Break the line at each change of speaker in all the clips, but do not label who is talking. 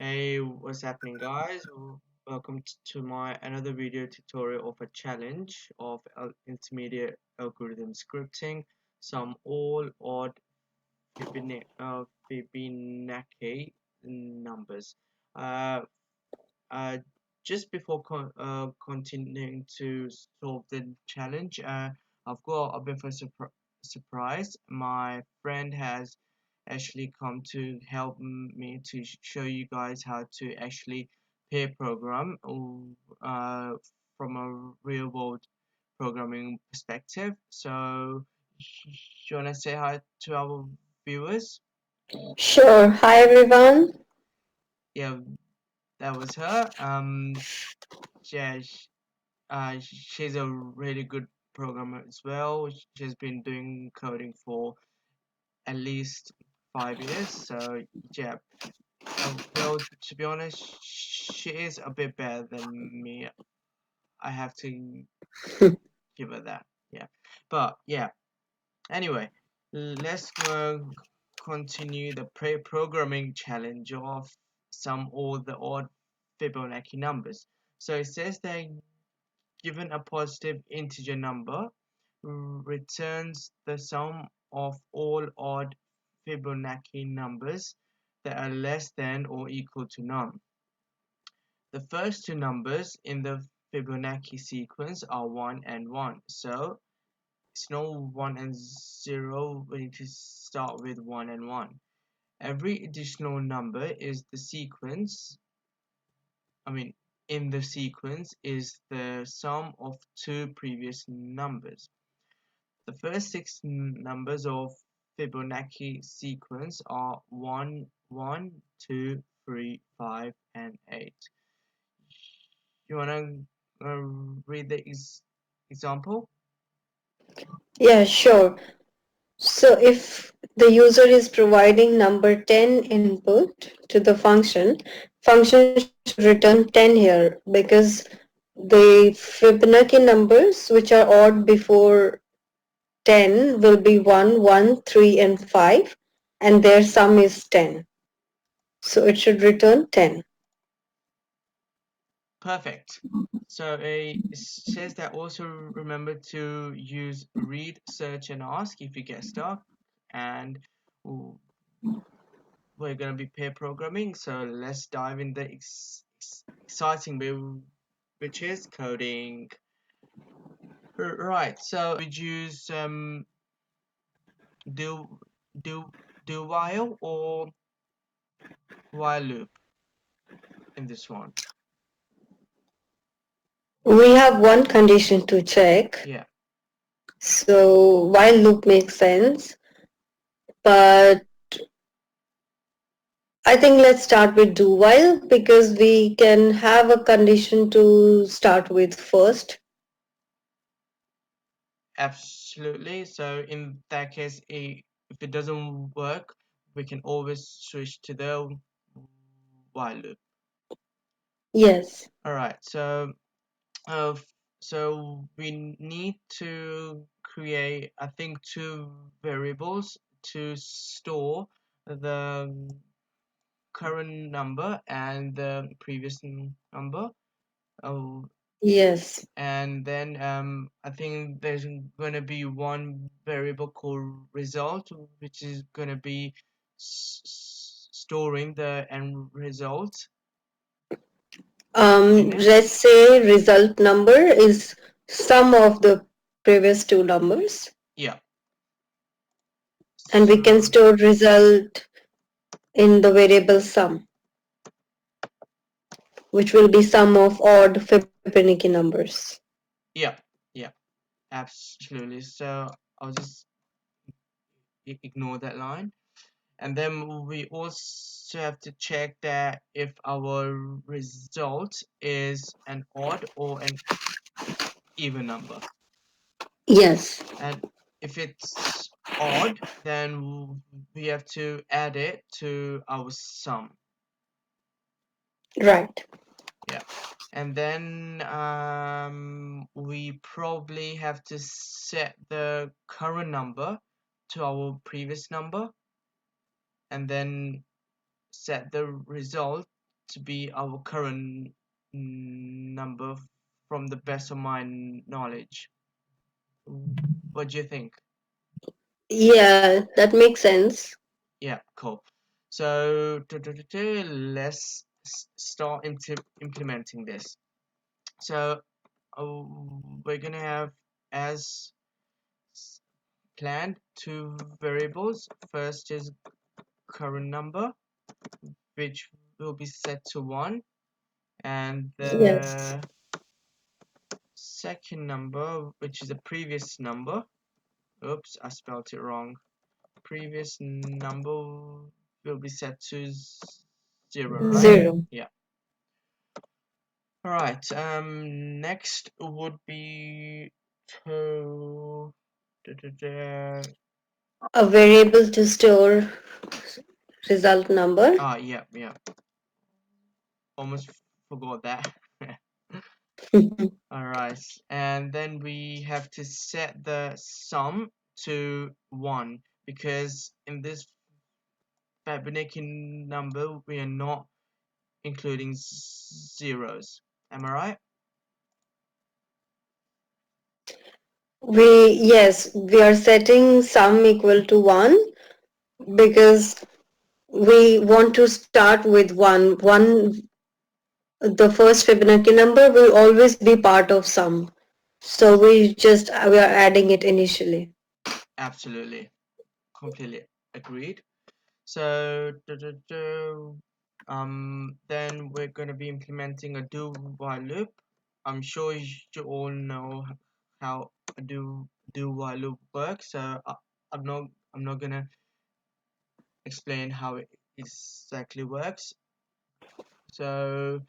Hey, what's happening, guys? Welcome to my another video tutorial of a challenge of intermediate algorithm scripting, some all odd Fibonacci numbers. Uh, uh, just before continuing to solve the challenge, I've got a bit of a surprise. My friend has actually come to help me to show you guys how to actually pair program uh, from a real world programming perspective. So, you want to say hi to our viewers?
Sure. Hi, everyone.
Yeah, that was her. Yeah, she's a really good programmer as well. She's been doing coding for at least 5 years. So yeah, well, to be honest, she is a bit better than me. I have to give her that. Yeah, but yeah. Anyway, let's continue the pre-programming challenge of some or the odd Fibonacci numbers. So it says that given a positive integer number, returns the sum of all odd Fibonacci numbers that are less than or equal to none. The first two numbers in the Fibonacci sequence are 1 and 1, so it's no 1 and 0. We need to start with 1 and 1. Every additional number is the sequence, I mean, in the sequence is the sum of two previous numbers. The first six numbers of Fibonacci sequence are 1, 1, 2, 3, 5, and 8. You want to read the example?
Yeah, sure. So if the user is providing number 10 input to the function should return 10 here because the Fibonacci numbers which are odd before 10 will be 1, 1, 3, and 5, and their sum is 10. So it should return 10.
Perfect. So it says that also remember to use read, search, and ask if you get stuck. And we're going to be pair programming. So let's dive in the exciting bit, which is coding. Right. So we use do do do while or while loop in this one.
We have one condition to check.
Yeah.
So while loop makes sense, but I think let's start with do while because we can have a condition to start with first.
Absolutely. So in that case, if it doesn't work, we can always switch to the while loop.
Yes.
All right. Uh, so we need to create, I think, two variables to store the current number and the previous number. Oh,
Yes.
and then I think there's going to be one variable called result, which is going to be storing the end result in it.
Let's say result number is sum of the previous two numbers,
Yeah.
and we can
So
store result in the variable sum, which will be sum of odd Fibonacci numbers.
yeah, yeah, absolutely. So I'll just ignore that line. And then we also have to check that if our result is an odd or an even number.
Yes.
And if it's odd, then we have to add it to our sum.
Right.
Yeah. And then we probably have to set the current number to our previous number and then set the result to be our current number from the best of my knowledge. What do you think?
Yeah, that makes sense.
Yeah, cool. So let's start implementing this. So we're gonna have as planned two variables. First is current number, which will be set to 1, and
Yes.
the second number, which is a previous number. Oops, I spelled it wrong. Previous number will be set to 0, right?
0.
Yeah. All right. Next would be to
A variable to store result number.
yeah, yeah. Almost forgot that. All right, and then we have to set the sum to 1 because in this Fibonacci number we are not including zeros. Am I right?
We are setting sum equal to 1 because we want to start with 1. The first Fibonacci number will always be part of sum. So we are adding it initially.
Absolutely, completely agreed. So then we're going to be implementing a do while loop. I'm sure you all know how a do while loop works. So I'm not I'm not gonna explain how it exactly works. So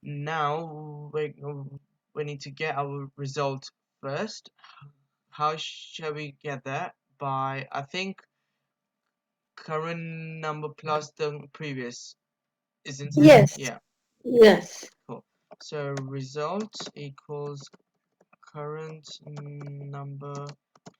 now we need to get our result first. How shall we get that? By I think current number plus the previous, isn't it?
Yes.
Yeah,
Yes.
cool. So result equals current number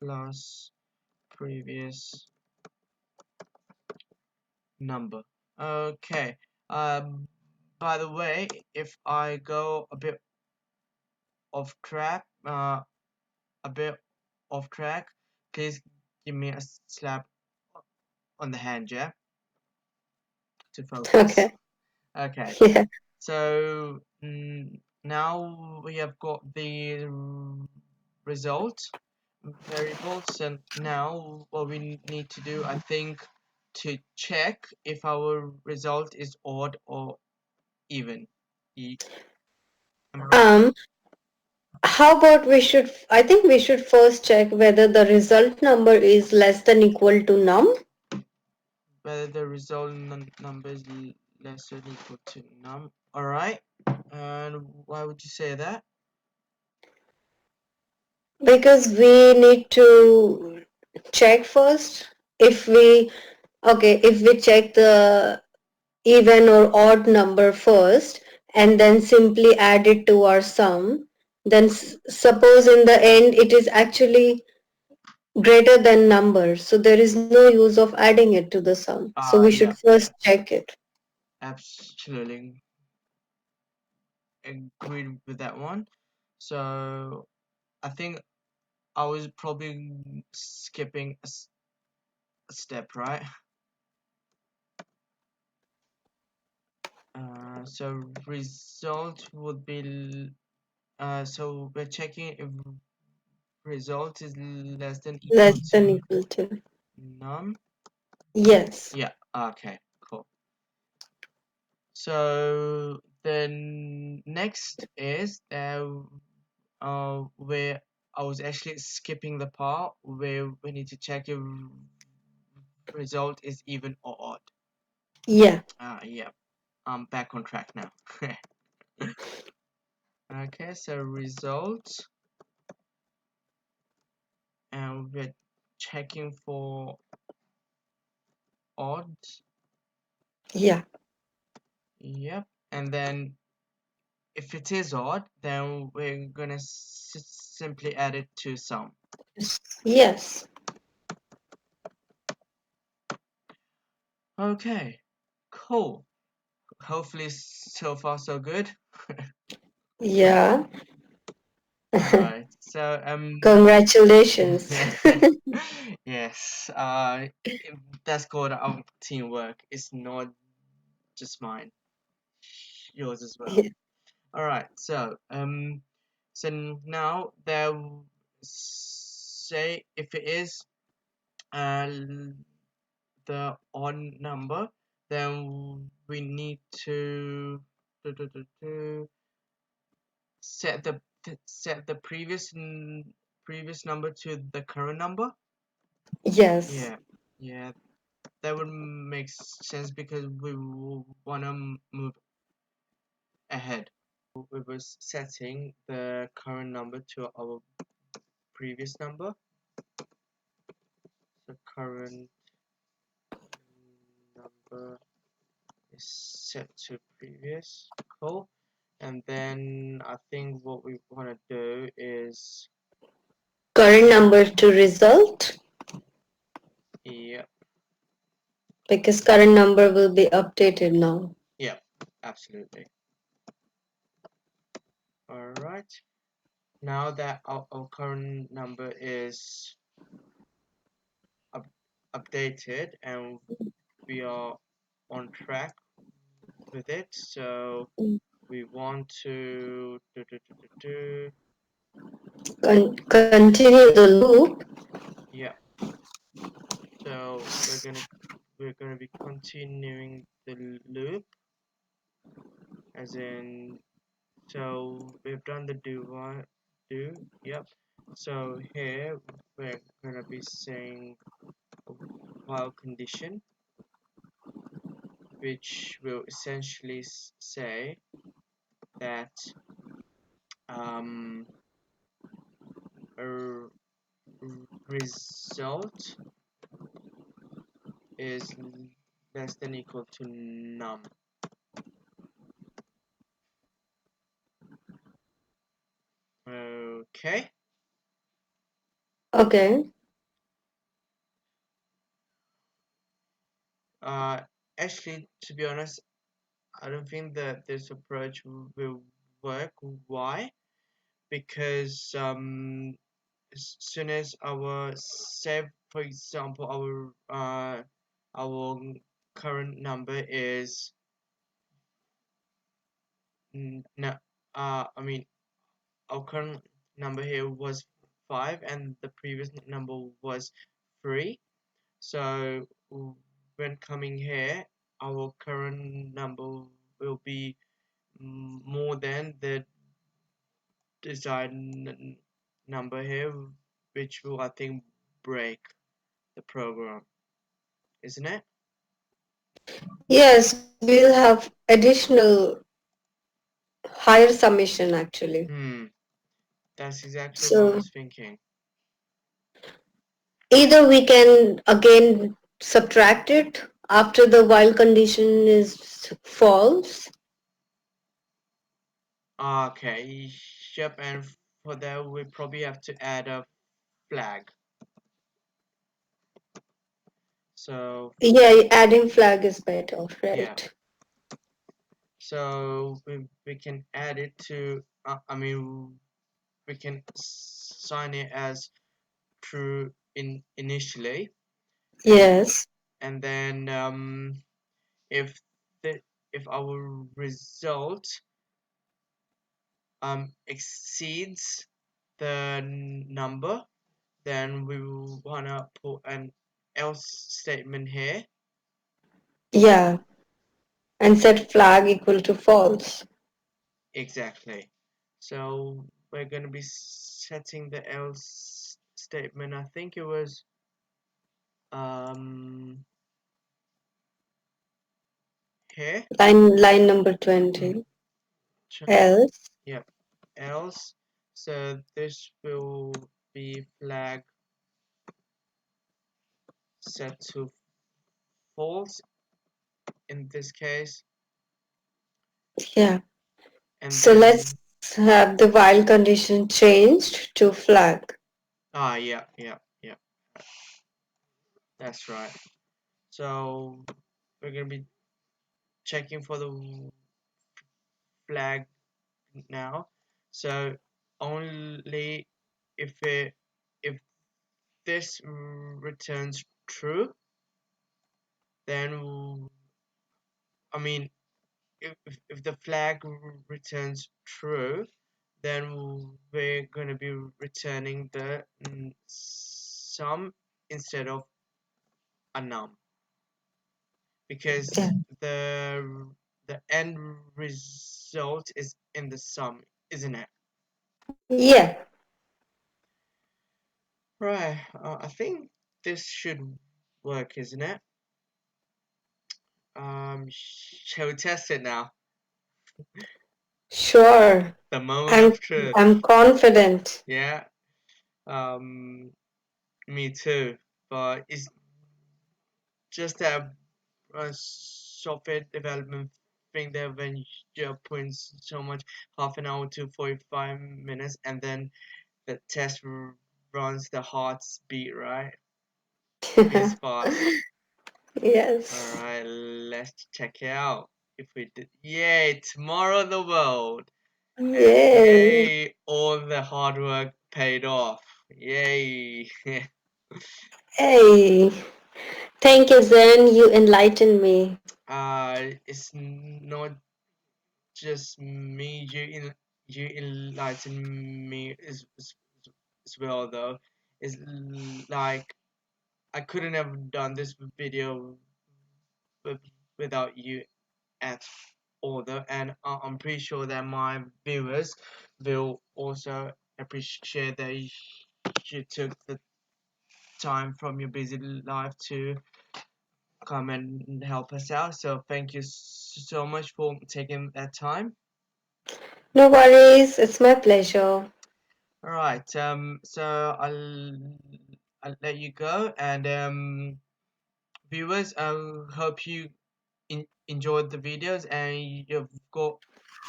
plus previous number. Okay. Um, by the way, if I go off track, a bit off track, please give me a slap on the hand, yeah, to focus.
Okay.
Okay.
Yeah.
So now we have got the result variables, and now what we need to do, I think, to check if our result is odd or even. Am I right?
Um, how about I think we should first check whether the result number is less than equal to num.
Whether the result number is less than equal to num. All right. And why would you say that?
Because we need to check first if we, okay, if we check the even or odd number first and then simply add it to our sum, then suppose in the end it is actually greater than number, so there is no use of adding it to the sum, so we should
Yeah,
first
yeah,
check it.
absolutely agreed with that one. So I think I was probably skipping a step, right? So result would be so we're checking if result is less than equal
Less than
to
equal to.
num.
Yes.
Yeah, okay, cool. So then next is where I was actually skipping the part where we need to check if result is even or odd.
Yeah.
Yeah, I'm back on track now. Okay, so result, and we're checking for odd.
Yeah.
Yep, and then if it is odd, then we're gonna simply add it to sum.
Yes.
Okay, cool. hopefully so far so good.
Yeah.
All right. So
Congratulations.
yes. That's called teamwork. It's not just mine, yours as well. All right. So now there, say if it is uh the odd number, then we need to set the previous number to the current number.
Yes.
Yeah, yeah, that would make sense because we want to move ahead. We were setting the current number to our previous number. The current number is set to previous. Cool. And then I think what we want to do is,
Current number to result,
yeah,
because current number will be updated now.
yeah, absolutely. All right. Now that our current number is up, updated and we are on track with it, so we want to
Continue the loop.
yeah. So we're gonna be continuing the loop, as in, so we've done the do, yep. So here we're gonna be saying a while condition, which will essentially say that um, a result is less than equal to num. Okay.
Okay.
Uh, Actually, to be honest, I don't think that this approach will work. Why? Because as soon as our, say for example, our current number is no, I mean, our current number here was 5 and the previous number was 3. So when coming here, our current number will be more than the desired number here, which will, I think, break the program, isn't it?
Yes, we'll have additional higher summation actually.
Hmm, that's exactly what I
So
was thinking.
either we can again subtract it after the while condition is false.
Okay, yep, and for that we probably have to add a flag. So
Yeah, adding flag is better,
yeah,
right?
so we can add it to, I mean, we can sign it as true initially, and
Yes.
then if the if our result exceeds the number, then we will wanna put an else statement here.
Yeah. And set flag equal to false.
Exactly. So we're gonna be setting the else statement. I think it was um here.
Line number
Mm,
20. Else.
yep. Else. So this will be flag set to false in this case,
Yeah.
and
So let's
then
have the while condition changed to flag.
yeah, yeah, yeah, that's right. So we're gonna be checking for the flag now. So only if this returns true, then I mean if the flag returns true, then we're going to be returning the sum instead of a num, because
Yeah.
the end result is in the sum, isn't it?
Yeah.
Right. I think this should work, isn't it? Shall we test it now?
Sure.
The moment
I'm
of truth.
I'm confident.
Yeah. Um, me too. But it's just a software development thing there when you're putting so much, half an hour to 45 minutes, and then the test runs the heart beat, right? Feels fast. All
Yes.
right, let's check it out. If we did, yay! Tomorrow the world.
Yay.
Yay! All the hard work paid off. Yay!
Hey. Thank you, Zen. You enlightened me.
It's not just me. You enlighten me as well, though. It's like I couldn't have done this video without you at all, though, and I'm pretty sure that my viewers will also appreciate that you took the time from your busy life to come and help us out. So thank you so much for taking that time.
No worries. It's my pleasure.
All right. So I'll let you go, and viewers, I hope you enjoyed the videos and you've got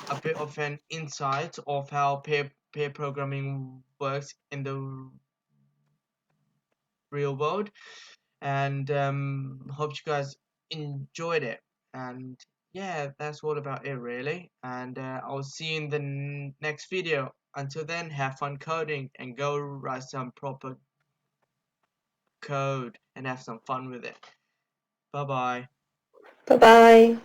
a bit of an insight of how pair programming works in the real world, and hope you guys enjoyed it. And yeah, that's all about it really, and I'll see you in the next video. Until then, have fun coding and go write some proper code and have some fun with it. Bye bye.
Bye bye.